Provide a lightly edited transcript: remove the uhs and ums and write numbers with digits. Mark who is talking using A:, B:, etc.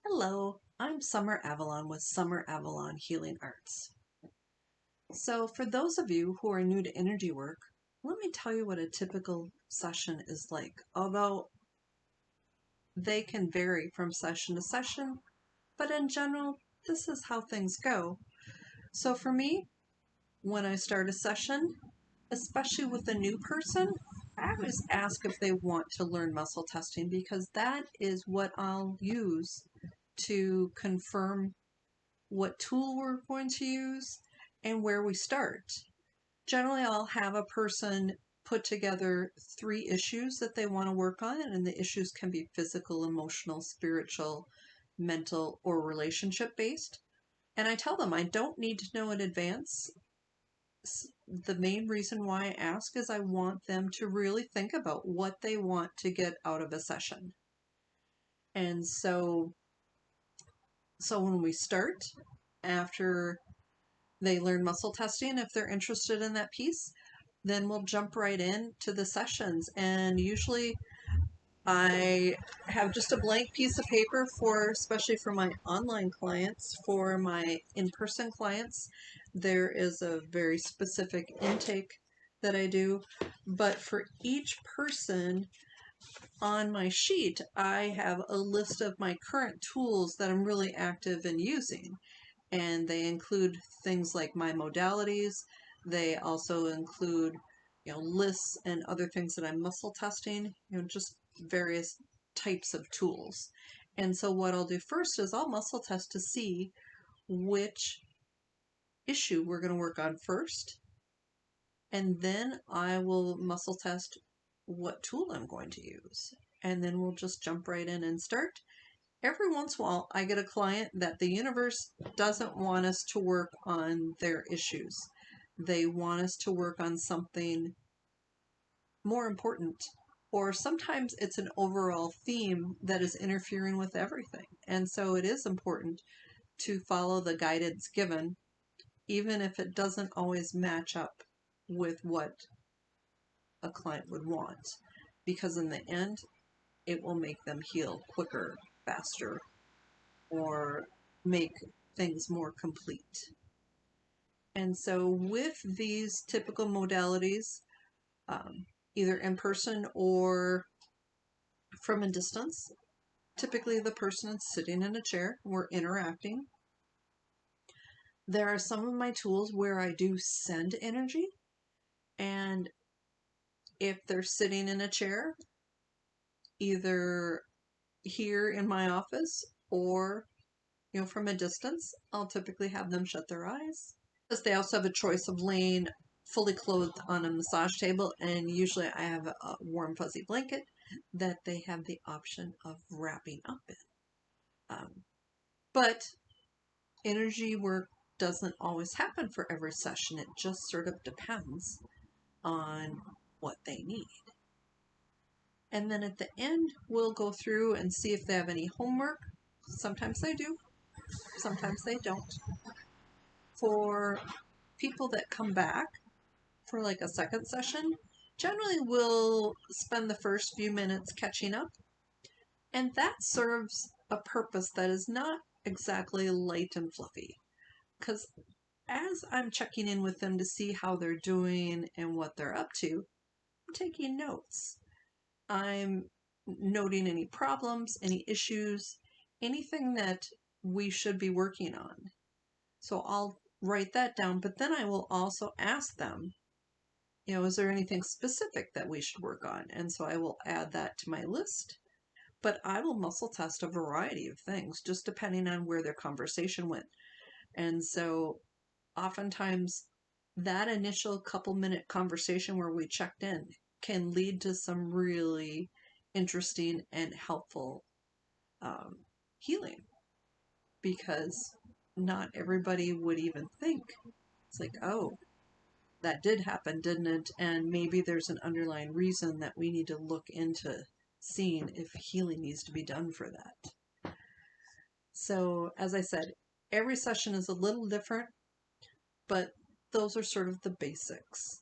A: Hello, I'm Summer Avalon with Summer Avalon Healing Arts. So for those of you who are new to energy work, let me tell you what a typical session is like, although they can vary from session to session, but in general, this is how things go. So for me, when I start a session, especially with a new person, I always ask if they want to learn muscle testing because that is what I'll use to confirm what tool we're going to use, and where we start. Generally, I'll have a person put together 3 issues that they want to work on, and the issues can be physical, emotional, spiritual, mental, or relationship based. And I tell them I don't need to know in advance. The main reason why I ask is I want them to really think about what they want to get out of a session. And so when we start, after they learn muscle testing, if they're interested in that piece, then we'll jump right in to the sessions. And usually I have just a blank piece of paper for, especially for my online clients. For my in-person clients, there is a very specific intake that I do. But for each person on my sheet, I have a list of my current tools that I'm really active in using. And they include things like my modalities. They also include, lists and other things that I'm muscle testing, just various types of tools. And so what I'll do first is I'll muscle test to see which issue we're going to work on first. And then I will muscle test what tool I'm going to use. And then we'll just jump right in and start. Every once in a while, I get a client that the universe doesn't want us to work on their issues. They want us to work on something more important. Or sometimes it's an overall theme that is interfering with everything. And so it is important to follow the guidance given, even if it doesn't always match up with what a client would want. Because in the end, it will make them heal quicker, faster, or make things more complete. And so with these typical modalities, either in person or from a distance, typically the person is sitting in a chair, we're interacting. There are some of my tools where I do send energy, and if they're sitting in a chair, either here in my office or from a distance, I'll typically have them shut their eyes. They also have a choice of laying fully clothed on a massage table, and usually I have a warm fuzzy blanket that they have the option of wrapping up in. But energy work doesn't always happen for every session. It just sort of depends on what they need. And then at the end, we'll go through and see if they have any homework. Sometimes they do, sometimes they don't. For people that come back for like a second session, generally we'll spend the first few minutes catching up, and that serves a purpose that is not exactly light and fluffy, because as I'm checking in with them to see how they're doing and what they're up to, I'm taking notes. I'm noting any problems, any issues, anything that we should be working on. So I'll write that down, but then I will also ask them, is there anything specific that we should work on? And so I will add that to my list, but I will muscle test a variety of things just depending on where their conversation went. And so oftentimes that initial couple-minute conversation where we checked in can lead to some really interesting and helpful healing, because not everybody would even think. It's like, oh, that did happen, didn't it? And maybe there's an underlying reason that we need to look into seeing if healing needs to be done for that. So, as I said, every session is a little different, but those are sort of the basics.